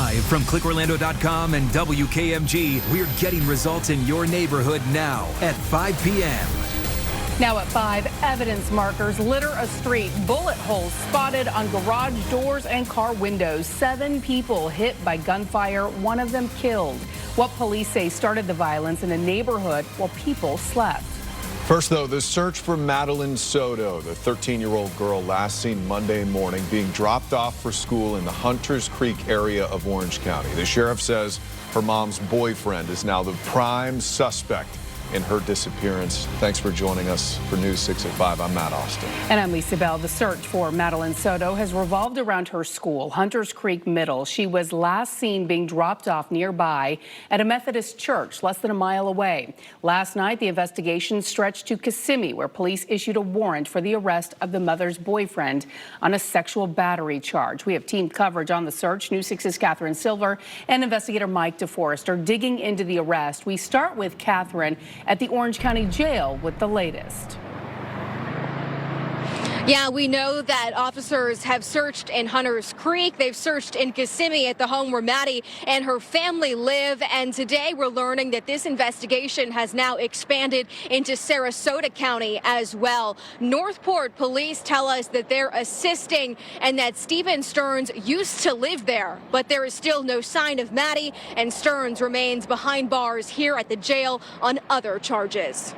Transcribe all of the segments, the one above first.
Live from clickorlando.com and WKMG, we're getting results in your neighborhood now at 5 p.m. Now at 5, evidence markers litter a street. Bullet holes spotted on garage doors and car windows. 7 people hit by gunfire, one of them killed. What police say started the violence in a neighborhood while people slept. First, though, the search for Madeline Soto, the 13-year-old girl last seen Monday morning being dropped off for school in the Hunters Creek area of Orange County. The sheriff says her mom's boyfriend is now the prime suspect in her disappearance. Thanks for joining us for News 6 at 5. I'm Matt Austin. And I'm Lisa Bell. The search for Madeline Soto has revolved around her school, Hunters Creek Middle. She was last seen being dropped off nearby at a Methodist church less than a mile away. Last night, the investigation stretched to Kissimmee, where police issued a warrant for the arrest of the mother's boyfriend on a sexual battery charge. We have team coverage on the search. News 6's Catherine Silver and investigator Mike DeForest are digging into the arrest. We start with Catherine at the Orange County Jail with the latest. Yeah, we know that officers have searched in Hunters Creek. They've searched in Kissimmee at the home where Maddie and her family live. And today we're learning that this investigation has now expanded into Sarasota County as well. Northport police tell us that they're assisting and that Stephen Stearns used to live there. But there is still no sign of Maddie, and Stearns remains behind bars here at the jail on other charges.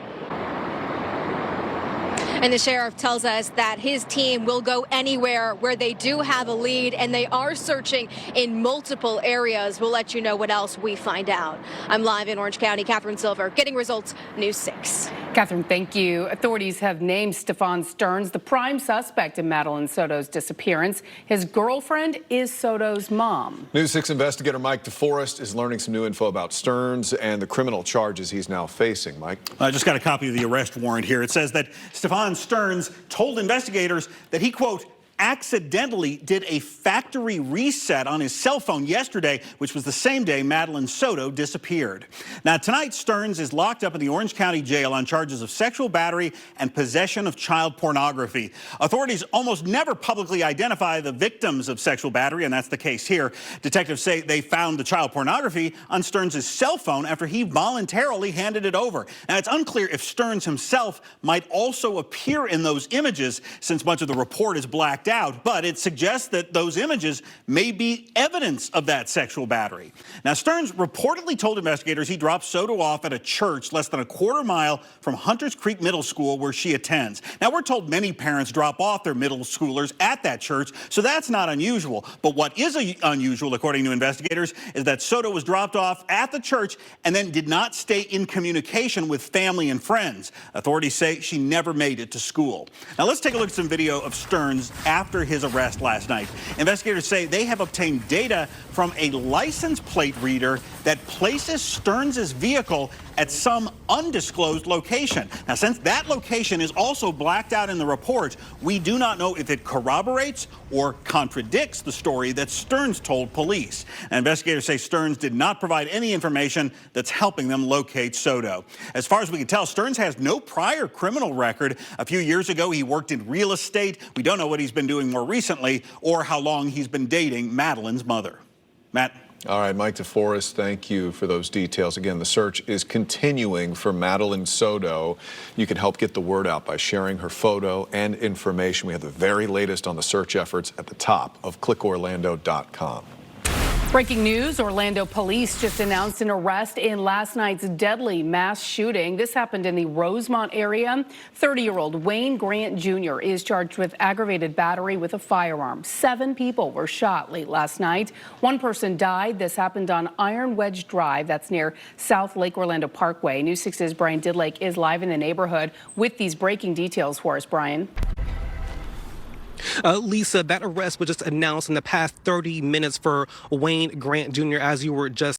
And the sheriff tells us that his team will go anywhere where they do have a lead, and they are searching in multiple areas. We'll let you know what else we find out. I'm live in Orange County. Catherine Silver, Getting Results, News 6. Catherine, thank you. Authorities have named Stephen Stearns the prime suspect in Madeline Soto's disappearance. His girlfriend is Soto's mom. News 6 investigator Mike DeForest is learning some new info about Stearns and the criminal charges he's now facing. Mike? I just got a copy of the arrest warrant here. It says that Stephen Stearns told investigators that he, quote, accidentally did a factory reset on his cell phone yesterday, which was the same day Madeline Soto disappeared. Now, tonight, Stearns is locked up in the Orange County Jail on charges of sexual battery and possession of child pornography. Authorities almost never publicly identify the victims of sexual battery, and that's the case here. Detectives say they found the child pornography on Stearns' cell phone after he voluntarily handed it over. Now, it's unclear if Stearns himself might also appear in those images, since much of the report is blacked out, but it suggests that those images may be evidence of that sexual battery. Now, Stearns reportedly told investigators he dropped Soto off at a church less than a quarter mile from Hunters Creek Middle School, where she attends. Now, we're told many parents drop off their middle schoolers at that church, so that's not unusual. But what is unusual, according to investigators, is that Soto was dropped off at the church and then did not stay in communication with family and friends. Authorities say she never made it to school. Now, let's take a look at some video of Stearns after his arrest last night. Investigators say they have obtained data from a license plate reader that places Stearns' vehicle at some undisclosed location. Now, since that location is also blacked out in the report, we do not know if it corroborates or contradicts the story that Stearns told police. Now, investigators say Stearns did not provide any information that's helping them locate Soto. As far as we can tell, Stearns has no prior criminal record. A few years ago, he worked in real estate. We don't know what he's been doing more recently or how long he's been dating Madeline's mother. Matt? All right, Mike DeForest, thank you for those details. Again, the search is continuing for Madeline Soto. You can help get the word out by sharing her photo and information. We have the very latest on the search efforts at the top of clickorlando.com. Breaking news, Orlando police just announced an arrest in last night's deadly mass shooting. This happened in the Rosemont area. 30-year-old Wayne Grant Jr. is charged with aggravated battery with a firearm. 7 people were shot late last night. 1 person died. This happened on Iron Wedge Drive. That's near South Lake Orlando Parkway. News 6's Brian Didlake is live in the neighborhood with these breaking details for us. Brian? Lisa, that arrest was just announced in the past 30 minutes for Wayne Grant Jr., as you were just.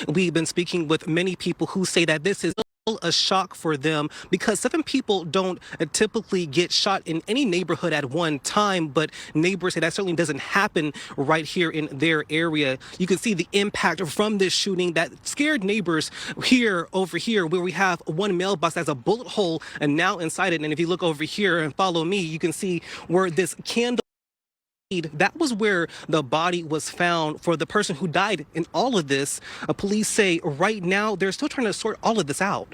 We've been speaking with many people who say that this is a shock for them because 7 people don't typically get shot in any neighborhood at one time, but neighbors say that certainly doesn't happen right here in their area. You can see the impact from this shooting that scared neighbors over here where we have one mailbox that has a bullet hole and now inside it. And if you look over here and follow me, you can see where this candle That was where the body was found for the person who died in all of this. Police say right now they're still trying to sort all of this out.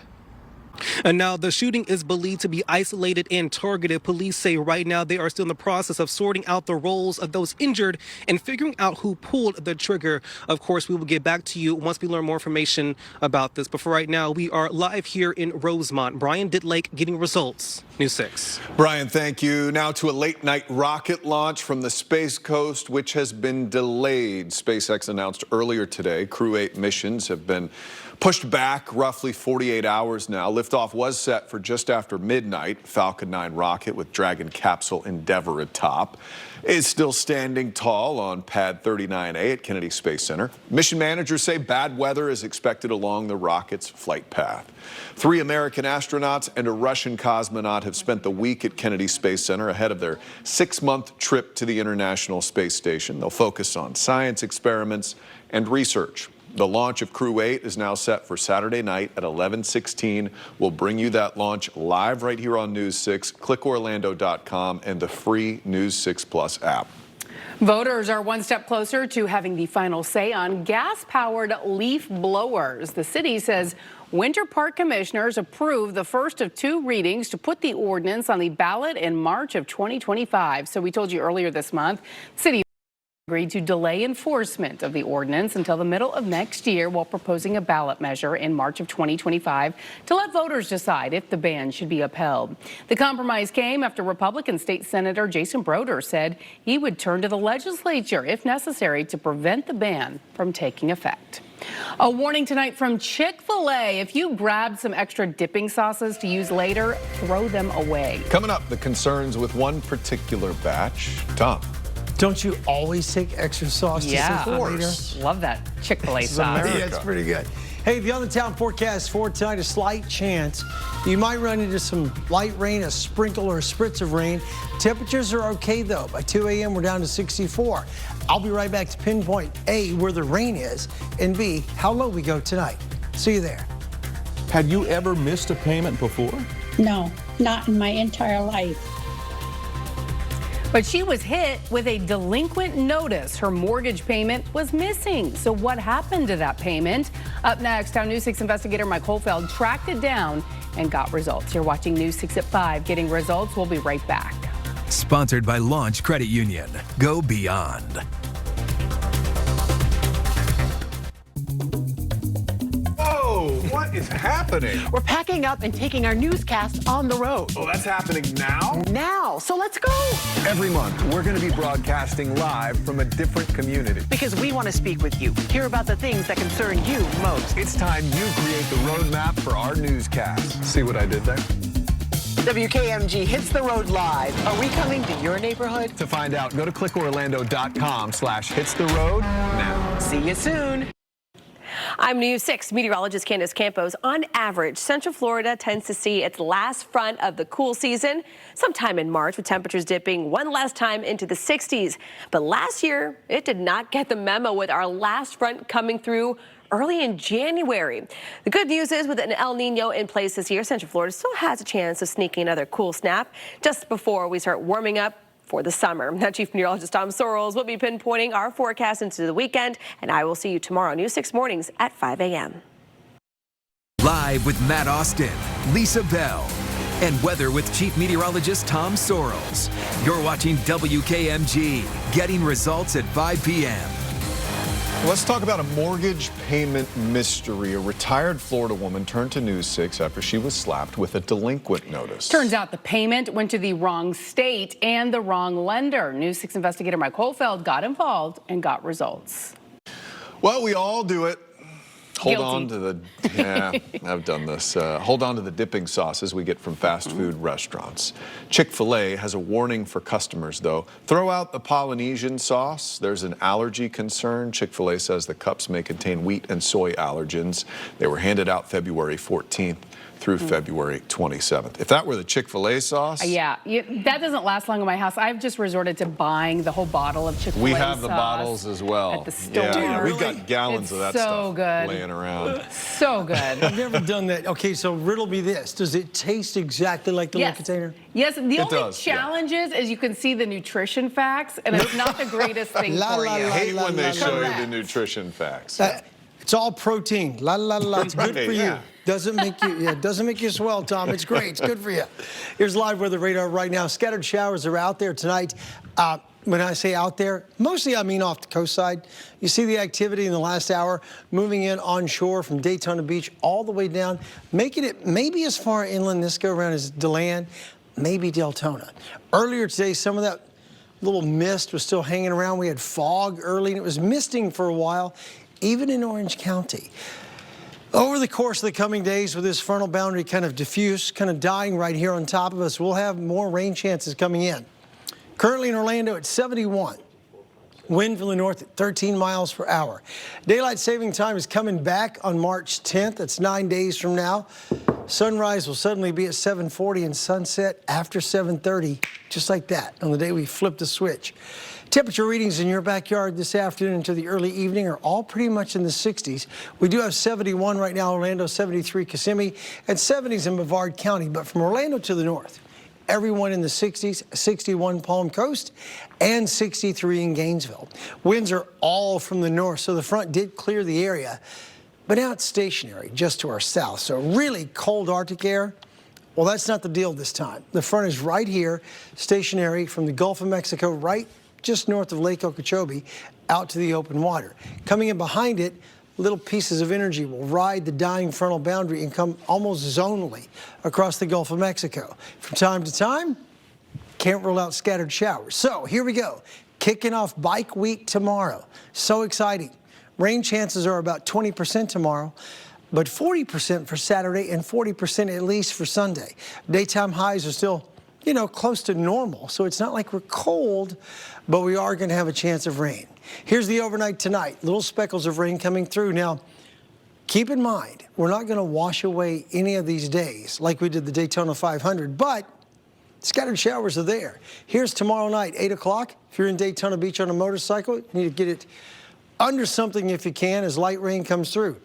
And now the shooting is believed to be isolated and targeted. Police say right now they are still in the process of sorting out the roles of those injured and figuring out who pulled the trigger. Of course, we will get back to you once we learn more information about this. But for right now, we are live here in Rosemont. Brian Ditlake getting results. News 6. Brian, thank you. Now to a late night rocket launch from the Space Coast, which has been delayed. SpaceX announced earlier today Crew 8 missions have been pushed back roughly 48 hours now. Liftoff was set for just after midnight. Falcon 9 rocket with Dragon capsule Endeavour atop is still standing tall on pad 39A at Kennedy Space Center. Mission managers say bad weather is expected along the rocket's flight path. 3 American astronauts and a Russian cosmonaut have spent the week at Kennedy Space Center ahead of their 6-month trip to the International Space Station. They'll focus on science experiments and research. The launch of Crew 8 is now set for Saturday night at 11:16. We'll bring you that launch live right here on News 6. ClickOrlando.com and the free News 6 Plus app. Voters are one step closer to having the final say on gas-powered leaf blowers. The city says Winter Park commissioners approved the first of 2 readings to put the ordinance on the ballot in March of 2025. So we told you earlier this month, city agreed to delay enforcement of the ordinance until the middle of next year while proposing a ballot measure in March of 2025 to let voters decide if the ban should be upheld. The compromise came after Republican State Senator Jason Broder said he would turn to the legislature if necessary to prevent the ban from taking effect. A warning tonight from Chick-fil-A. If you grabbed some extra dipping sauces to use later, throw them away. Coming up, the concerns with one particular batch. Tom. Don't you always take extra sauce to later? Love that Chick-fil-A sauce. Yeah, it's pretty good. Hey, the on-the-town forecast for tonight, a slight chance you might run into some light rain, a sprinkle or a spritz of rain. Temperatures are okay, though. By 2 a.m., we're down to 64. I'll be right back to pinpoint, A, where the rain is, and B, how low we go tonight. See you there. Had you ever missed a payment before? No, not in my entire life. But she was hit with a delinquent notice. Her mortgage payment was missing. So what happened to that payment? Up next, how News 6 investigator Mike Holfeld tracked it down and got results. You're watching News 6 at 5. Getting results. We'll be right back. Sponsored by Launch Credit Union. Go beyond. What is happening? We're packing up and taking our newscast on the road. Oh, that's happening now? Now, so let's go. Every month, we're going to be broadcasting live from a different community. Because we want to speak with you, hear about the things that concern you most. It's time you create the roadmap for our newscast. See what I did there? WKMG hits the road live. Are we coming to your neighborhood? To find out, go to clickorlando.com/hitstheroad now. See you soon. I'm News 6 meteorologist Candace Campos. On average, Central Florida tends to see its last front of the cool season sometime in March, with temperatures dipping one last time into the 60s. But last year, it did not get the memo, with our last front coming through early in January. The good news is, with an El Nino in place this year, Central Florida still has a chance of sneaking another cool snap just before we start warming up for the summer. Now, Chief Meteorologist Tom Sorrells will be pinpointing our forecast into the weekend, and I will see you tomorrow, News 6 mornings at 5 a.m. Live with Matt Austin, Lisa Bell, and weather with Chief Meteorologist Tom Sorrells. You're watching WKMG, getting results at 5 p.m. Let's talk about a mortgage payment mystery. A retired Florida woman turned to News 6 after she was slapped with a delinquent notice. Turns out the payment went to the wrong state and the wrong lender. News 6 investigator Mike Holfeld got involved and got results. Well, we all do it. Hold Guilty. on to the, yeah, I've done this. Hold on to the dipping sauces we get from fast food restaurants. Chick-fil-A has a warning for customers, though. Throw out the Polynesian sauce. There's an allergy concern. Chick-fil-A says the cups may contain wheat and soy allergens. They were handed out February 14th. through February 27th. If that were the Chick-fil-A sauce. Yeah, that doesn't last long in my house. I've just resorted to buying the whole bottle of Chick-fil-A We have sauce the bottles as well. at the store. Yeah, we've got gallons of that stuff good. laying around. So good. I've never done that. Okay, so riddle me this. Does it taste exactly like the little container? Yes, the only does, challenge is you can see the nutrition facts, and it's not the greatest thing for you. I hate when they show you the nutrition facts. It's all protein. La la la. It's good for you. Yeah. Doesn't make you doesn't make you swell, Tom. It's great. It's good for you. Here's live weather radar right now. Scattered showers are out there tonight. When I say out there, mostly I mean off the coast side. You see the activity in the last hour moving in onshore from Daytona Beach all the way down, making it maybe as far inland this go around as DeLand, maybe Deltona. Earlier today, some of that little mist was still hanging around. We had fog early, and it was misting for a while, even in Orange County. Over the course of the coming days, with this frontal boundary kind of diffuse, kind of dying right here on top of us, we'll have more rain chances coming in. Currently in Orlando at 71. Wind from the north at 13 miles per hour. Daylight saving time is coming back on March 10th. That's 9 days from now. Sunrise will suddenly be at 7:40 and sunset after 7:30, just like that, on the day we flip the switch. Temperature readings in your backyard this afternoon into the early evening are all pretty much in the 60s. We do have 71 right now, Orlando, 73 Kissimmee, and 70s in Brevard County. But from Orlando to the north, everyone in the 60s, 61 Palm Coast, and 63 in Gainesville. Winds are all from the north, so the front did clear the area, but now it's stationary just to our south. So really cold Arctic air, well, that's not the deal this time. The front is right here, stationary from the Gulf of Mexico, right just north of Lake Okeechobee, out to the open water. Coming in behind it, little pieces of energy will ride the dying frontal boundary and come almost zonally across the Gulf of Mexico. From time to time, can't rule out scattered showers. So here we go, kicking off bike week tomorrow. So exciting. Rain chances are about 20% tomorrow, but 40% for Saturday and 40% at least for Sunday. Daytime highs are still, close to normal, so it's not like we're cold, but we are going to have a chance of rain. Here's the overnight tonight. Little speckles of rain coming through. Now, keep in mind, we're not going to wash away any of these days like we did the Daytona 500, but scattered showers are there. Here's tomorrow night, 8 o'clock. If you're in Daytona Beach on a motorcycle, you need to get it under something if you can as light rain comes through.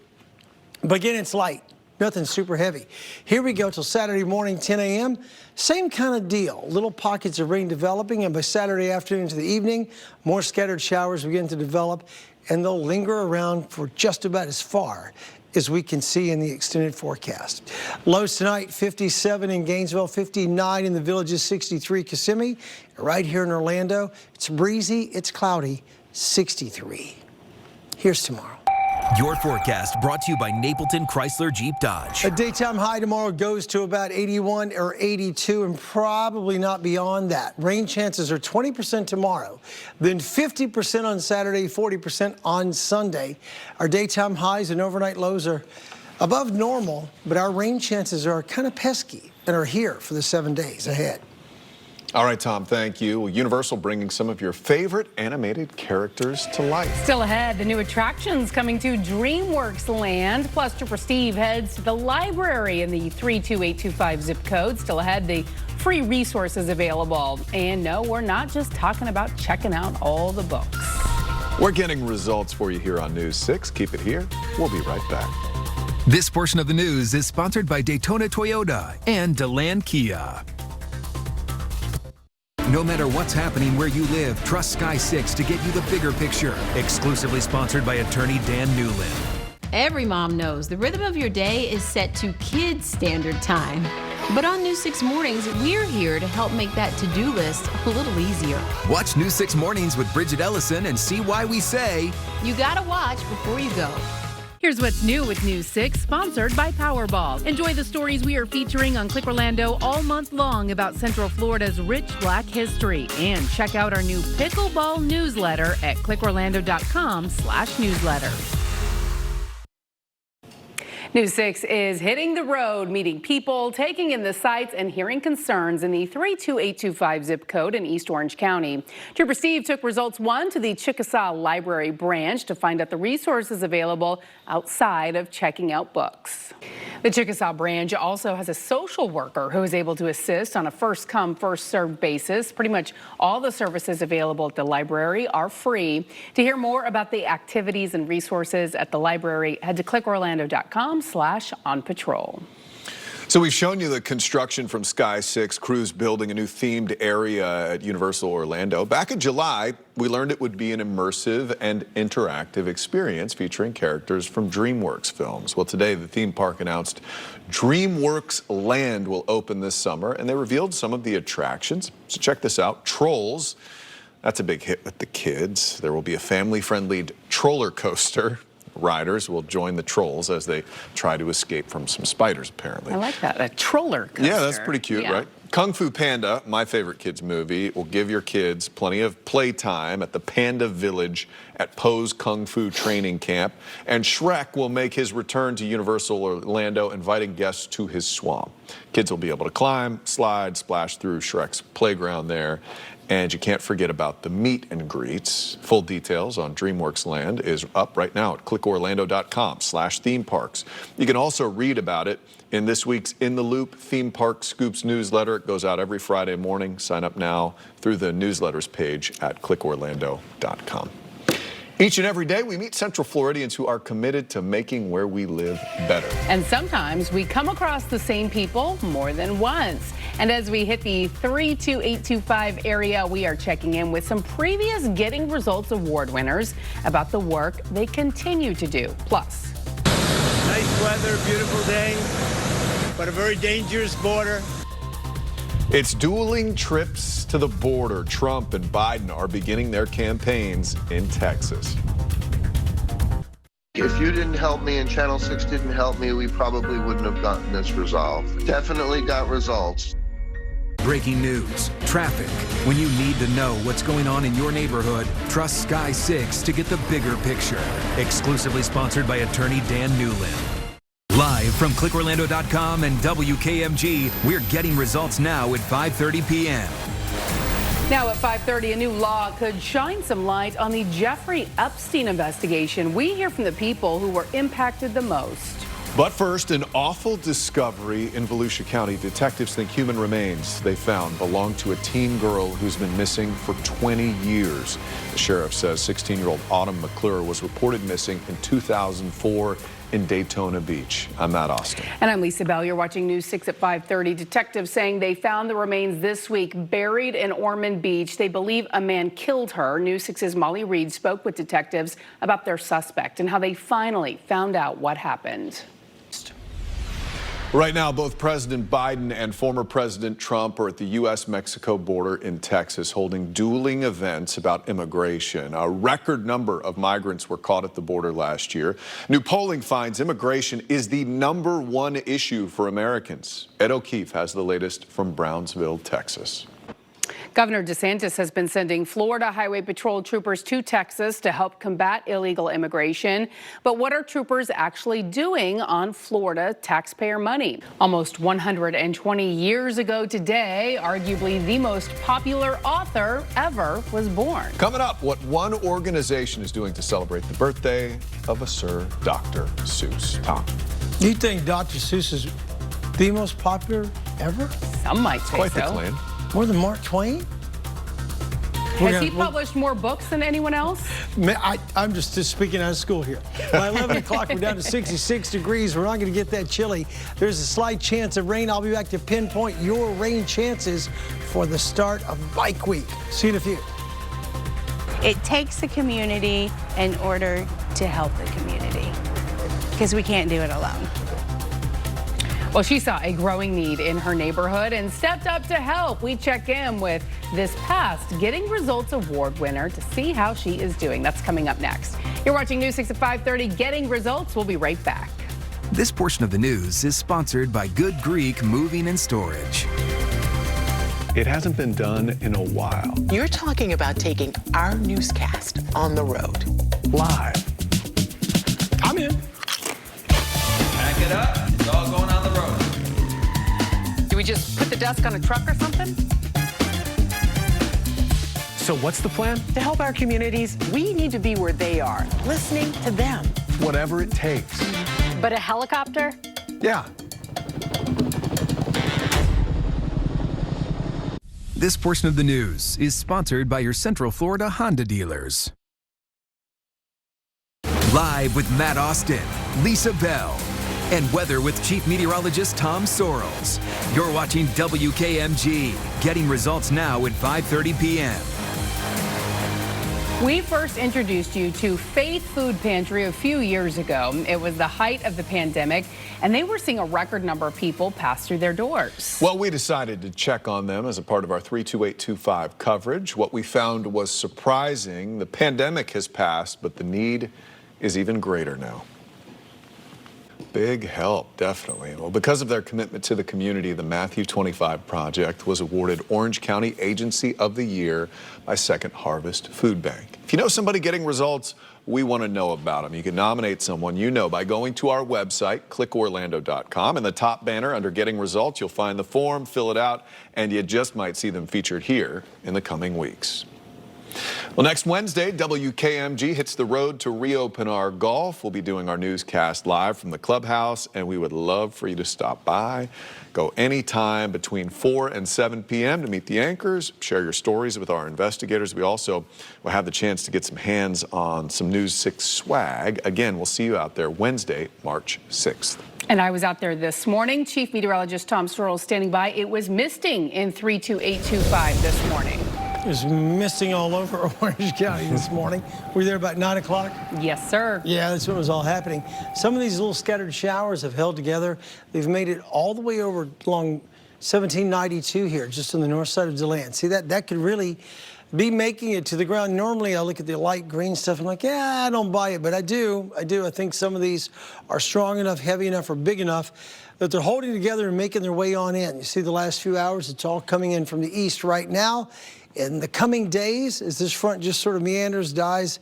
But again, it's light. Nothing super heavy. Here we go till Saturday morning, 10 a.m. Same kind of deal. Little pockets of rain developing, and by Saturday afternoon to the evening, more scattered showers begin to develop, and they'll linger around for just about as far as we can see in the extended forecast. Lows tonight, 57 in Gainesville, 59 in the Villages, 63 Kissimmee. Right here in Orlando, it's breezy, it's cloudy, 63. Here's tomorrow. Your forecast brought to you by Napleton Chrysler Jeep Dodge. A daytime high tomorrow goes to about 81 or 82 and probably not beyond that. Rain chances are 20% tomorrow, then 50% on Saturday, 40% on Sunday. Our daytime highs and overnight lows are above normal, but our rain chances are kind of pesky and are here for the 7 days ahead. All right, Tom, thank you. Well, Universal bringing some of your favorite animated characters to life. Still ahead, the new attractions coming to DreamWorks Land. Plus, Trooper Steve heads to the library in the 32825 zip code. Still ahead, the free resources available. And no, we're not just talking about checking out all the books. We're getting results for you here on News 6. Keep it here. We'll be right back. This portion of the news is sponsored by Daytona Toyota and DeLand Kia. No matter what's happening where you live, trust Sky 6 to get you the bigger picture. Exclusively sponsored by attorney Dan Newland. Every mom knows the rhythm of your day is set to kids' standard time. But on News 6 Mornings, we're here to help make that to-do list a little easier. Watch News 6 Mornings with Bridget Ellison and see why we say, you gotta watch before you go. Here's what's new with News 6, sponsored by Powerball. Enjoy the stories we are featuring on Click Orlando all month long about Central Florida's rich Black history. And check out our new Pickleball newsletter at clickorlando.com/newsletter. News 6 is hitting the road, meeting people, taking in the sights, and hearing concerns in the 32825 zip code in East Orange County. Trooper Steve took Results 1 to the Chickasaw Library branch to find out the resources available outside of checking out books. The Chickasaw branch also has a social worker who is able to assist on a first-come, first-served basis. Pretty much all the services available at the library are free. To hear more about the activities and resources at the library, head to clickorlando.com/onpatrol. So we've shown you the construction from Sky 6, crews building a new themed area at Universal Orlando. Back in July, we learned it would be an immersive and interactive experience featuring characters from DreamWorks films. Well, today the theme park announced DreamWorks Land will open this summer, and they revealed some of the attractions. So check this out. Trolls. That's a big hit with the kids. There will be a family-friendly troller coaster. Riders will join the trolls as they try to escape from some spiders, apparently. I like that, a troller coaster. Yeah, that's pretty cute, right? Kung Fu Panda, my favorite kids movie, will give your kids plenty of playtime at the Panda Village at Poe's Kung Fu Training Camp. And Shrek will make his return to Universal Orlando, inviting guests to his swamp. Kids will be able to climb, slide, splash through Shrek's playground there. And you can't forget about the meet and greets. Full details on DreamWorks Land is up right now at clickorlando.com/theme parks. You can also read about it in this week's In the Loop Theme Park Scoops newsletter. It goes out every Friday morning. Sign up now through the newsletters page at clickorlando.com. Each and every day, we meet Central Floridians who are committed to making where we live better. And sometimes we come across the same people more than once. And as we hit the 32825 area, we are checking in with some previous Getting Results Award winners about the work they continue to do. Plus, nice weather, beautiful day, but a very dangerous border. It's dueling trips to the border. Trump and Biden are beginning their campaigns in Texas. If you didn't help me and Channel 6 didn't help me, we probably wouldn't have gotten this resolved. Definitely got results. Breaking news, traffic. When you need to know what's going on in your neighborhood, trust Sky 6 to get the bigger picture. Exclusively sponsored by attorney Dan Newland. Live from clickorlando.com and WKMG, we're getting results now at 5:30 p.m. Now at 5:30, a new law could shine some light on the Jeffrey Epstein investigation. We hear from the people who were impacted the most. But first, an awful discovery in Volusia County. Detectives think human remains they found belong to a teen girl who's been missing for 20 years. The sheriff says 16-year-old Autumn McClure was reported missing in 2004 in Daytona Beach. I'm Matt Austin. And I'm Lisa Bell. You're watching News 6 at 5:30. Detectives saying they found the remains this week buried in Ormond Beach. They believe a man killed her. News 6's Molly Reed spoke with detectives about their suspect and how they finally found out what happened. Right now, both President Biden and former President Trump are at the U.S.-Mexico border in Texas holding dueling events about immigration. A record number of migrants were caught at the border last year. New polling finds immigration is the #1 issue for Americans. Ed O'Keefe has the latest from Brownsville, Texas. Governor DeSantis has been sending Florida Highway Patrol troopers to Texas to help combat illegal immigration. But what are troopers actually doing on Florida taxpayer money? Almost 120 years ago today, arguably the most popular author ever was born. Coming up, what one organization is doing to celebrate the birthday of a Sir Dr. Seuss. Tom. You think Dr. Seuss is the most popular ever? Some might say Quite so. the claim. More than Mark Twain? Has he published more books than anyone else? I'm just speaking out of school here. By 11 o'clock, we're down to 66 degrees. We're not going to get that chilly. There's a slight chance of rain. I'll be back to pinpoint your rain chances for the start of Bike Week. See you in a few. It takes the community in order to help the community because we can't do it alone. Well, she saw a growing need in her neighborhood and stepped up to help. We check in with this past Getting Results Award winner to see how she is doing. That's coming up next. You're watching News 6 at 5:30. Getting Results. We'll be right back. This portion of the news is sponsored by Good Greek Moving and Storage. It hasn't been done in a while. You're talking about taking our newscast on the road. Live. I'm in. Pack it up. It's all going on the road. Do we just put the desk on a truck or something? So what's the plan? To help our communities, we need to be where they are, listening to them. Whatever it takes. But a helicopter? Yeah. This portion of the news is sponsored by your Central Florida Honda dealers. Live with Matt Austin, Lisa Bell, and weather with Chief Meteorologist Tom Sorrells. You're watching WKMG, getting results now at 5:30 p.m. We first introduced you to Faith Food Pantry a few years ago. It was the height of the pandemic, and they were seeing a record number of people pass through their doors. Well, we decided to check on them as a part of our 32825 coverage. What we found was surprising. The pandemic has passed, but the need is even greater now. Big help, definitely. Well, because of their commitment to the community, the Matthew 25 Project was awarded Orange County Agency of the Year by Second Harvest Food Bank. If you know somebody getting results, we want to know about them. You can nominate someone you know by going to our website, clickorlando.com. In the top banner under Getting Results, you'll find the form, fill it out, and you just might see them featured here in the coming weeks. Well, next Wednesday, WKMG hits the road to reopen our golf. We'll be doing our newscast live from the clubhouse, and we would love for you to stop by. Go anytime between 4 and 7 p.m. to meet the anchors, share your stories with our investigators. We also will have the chance to get some hands on some News 6 swag. Again, we'll see you out there Wednesday, March 6th. And I was out there this morning. Chief Meteorologist Tom Sorrells standing by. It was misting in 32825 this morning. It was misting all over Orange County this morning. Were you there about 9 o'clock? Yes, sir. Yeah, that's when it was all happening. Some of these little scattered showers have held together. They've made it all the way over along 1792 here, just on the north side of DeLand. See, that could really be making it to the ground. Normally, I look at the light green stuff. I'm like, yeah, I don't buy it, but I do. I think some of these are strong enough, heavy enough, or big enough that they're holding together and making their way on in. You see the last few hours, it's all coming in from the east right now. In the coming days, as this front just sort of meanders, dies,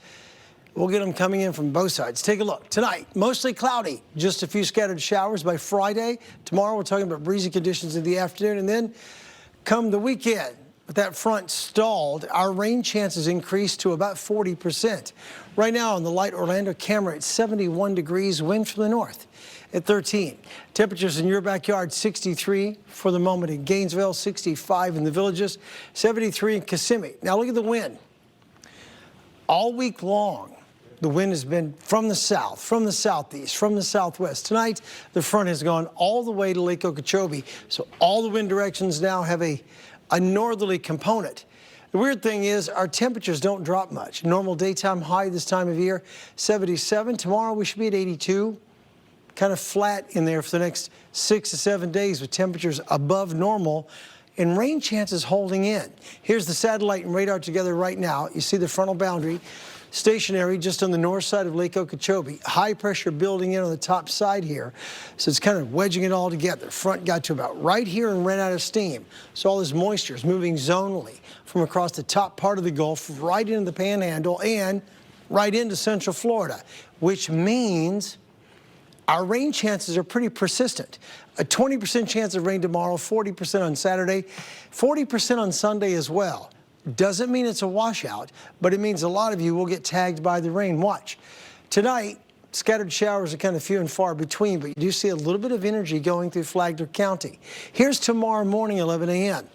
we'll get them coming in from both sides. Take a look. Tonight, mostly cloudy, just a few scattered showers by Friday. Tomorrow, we're talking about breezy conditions in the afternoon. And then come the weekend, with that front stalled, our rain chances increase to about 40%. Right now on the light Orlando camera, it's 71 degrees, wind from the north at 13. Temperatures in your backyard, 63 for the moment in Gainesville, 65 in the Villages, 73 in Kissimmee. Now look at the wind. All week long, the wind has been from the south, from the southeast, from the southwest. Tonight, the front has gone all the way to Lake Okeechobee, so all the wind directions now have a northerly component. The weird thing is our temperatures don't drop much. Normal daytime high this time of year, 77. Tomorrow we should be at 82. Kind of flat in there for the next 6 to 7 days with temperatures above normal and rain chances holding in. Here's the satellite and radar together right now. You see the frontal boundary stationary just on the north side of Lake Okeechobee. High pressure building in on the top side here. So it's kind of wedging it all together. Front got to about right here and ran out of steam. So all this moisture is moving zonally from across the top part of the Gulf right into the Panhandle and right into Central Florida, which means our rain chances are pretty persistent. A 20% chance of rain tomorrow, 40% on Saturday, 40% on Sunday as well. Doesn't mean it's a washout, but it means a lot of you will get tagged by the rain. Watch. Tonight, scattered showers are kind of few and far between, but you do see a little bit of energy going through Flagler County. Here's tomorrow morning, 11 a.m.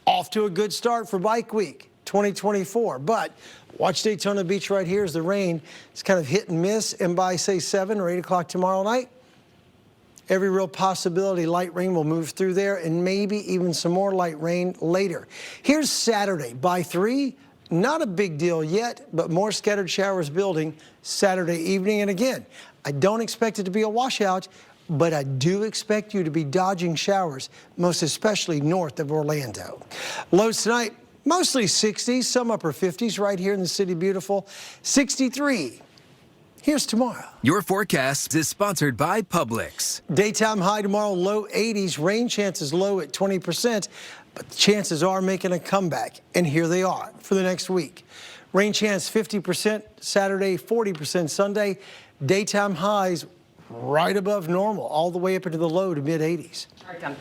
Off to a good start for Bike Week 2024, but watch Daytona Beach right here as the rain is kind of hit and miss, and by, say, 7 or 8 o'clock tomorrow night, every real possibility light rain will move through there and maybe even some more light rain later. Here's Saturday by 3. Not a big deal yet, but more scattered showers building Saturday evening. And again, I don't expect it to be a washout, but I do expect you to be dodging showers, most especially north of Orlando. Lows tonight, mostly 60s, some upper 50s right here in the City Beautiful. 63. Here's tomorrow. Your forecast is sponsored by Publix. Daytime high tomorrow, low 80s. Rain chances low at 20%, but the chances are making a comeback. And here they are for the next week. Rain chance 50% Saturday, 40% Sunday. Daytime highs right above normal, all the way up into the low to mid-80s.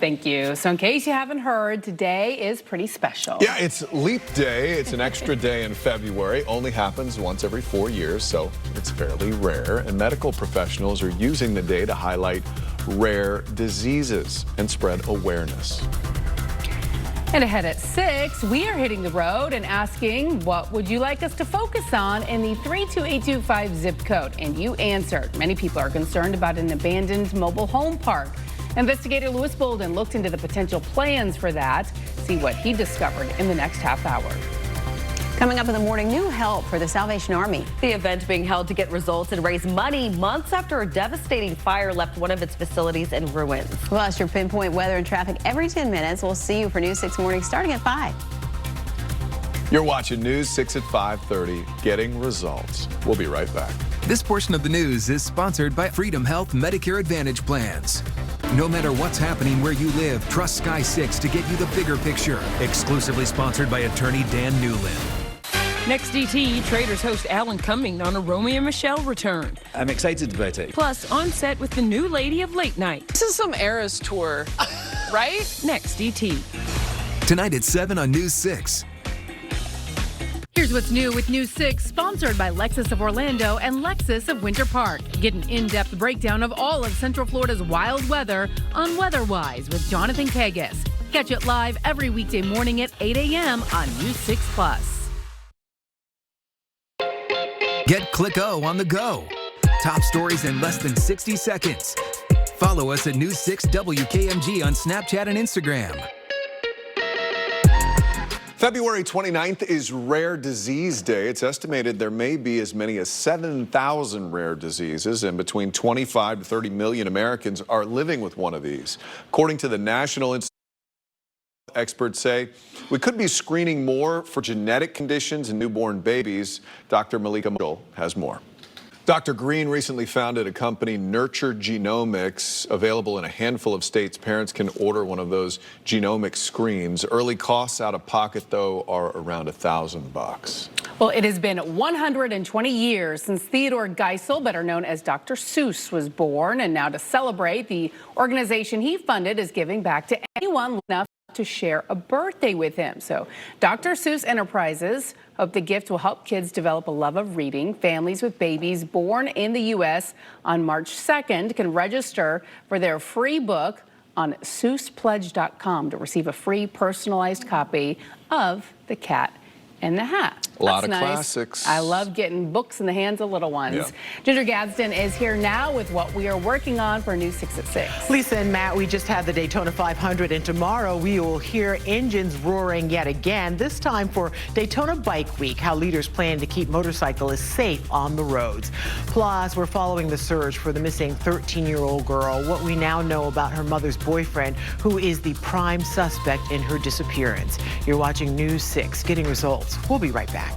Thank you. So in case you haven't heard, today is pretty special. Yeah, it's Leap Day. It's an extra day in February. Only happens once every 4 years, so it's fairly rare. And medical professionals are using the day to highlight rare diseases and spread awareness. And ahead at 6, we are hitting the road and asking, what would you like us to focus on in the 32825 zip code? And you answered. Many people are concerned about an abandoned mobile home park. Investigator Lewis Bolden looked into the potential plans for that. See what he discovered in the next half hour. Coming up in the morning, new help for the Salvation Army. The event being held to get results and raise money months after a devastating fire left one of its facilities in ruins. Plus, your pinpoint weather and traffic every 10 minutes. We'll see you for News 6 Morning starting at 5. You're watching News 6 at 5:30, getting results. We'll be right back. This portion of the news is sponsored by Freedom Health Medicare Advantage plans. No matter what's happening where you live, trust Sky 6 to get you the bigger picture. Exclusively sponsored by attorney Dan Newland. Next DT, Traders host Alan Cumming on a Romeo and Michelle return. I'm excited about it. Plus, on set with the new lady of late night. This is some Eras tour, right? Next DT. Tonight at 7 on News 6. Here's what's new with News 6, sponsored by Lexus of Orlando and Lexus of Winter Park. Get an in-depth breakdown of all of Central Florida's wild weather on WeatherWise with Jonathan Kagas. Catch it live every weekday morning at 8 a.m. on News 6 Plus. Get Click-O on the go. Top stories in less than 60 seconds. Follow us at News 6 WKMG on Snapchat and Instagram. February 29th is Rare Disease Day. It's estimated there may be as many as 7,000 rare diseases, and between 25 to 30 million Americans are living with one of these. According to the National Institute, experts say we could be screening more for genetic conditions in newborn babies. Dr. Malika Mitchell has more. Dr. Green recently founded a company, Nurture Genomics, available in a handful of states. Parents can order one of those genomic screens. Early costs out of pocket, though, are around $1,000. Well, it has been 120 years since Theodore Geisel, better known as Dr. Seuss, was born. And now to celebrate, the organization he funded is giving back to anyone enough to share a birthday with him. So Dr. Seuss Enterprises hope the gift will help kids develop a love of reading. Families with babies born in the U.S. on March 2nd can register for their free book on SeussPledge.com to receive a free personalized copy of The Cat and the Hat. A lot of classics. I love getting books in the hands of little ones. Yeah. Ginger Gadsden is here now with what we are working on for News 6 at 6. Lisa and Matt, we just had the Daytona 500, and tomorrow we will hear engines roaring yet again, this time for Daytona Bike Week, how leaders plan to keep motorcyclists safe on the roads. Plus, we're following the search for the missing 13-year-old girl, what we now know about her mother's boyfriend, who is the prime suspect in her disappearance. You're watching News 6, getting results. We'll be right back.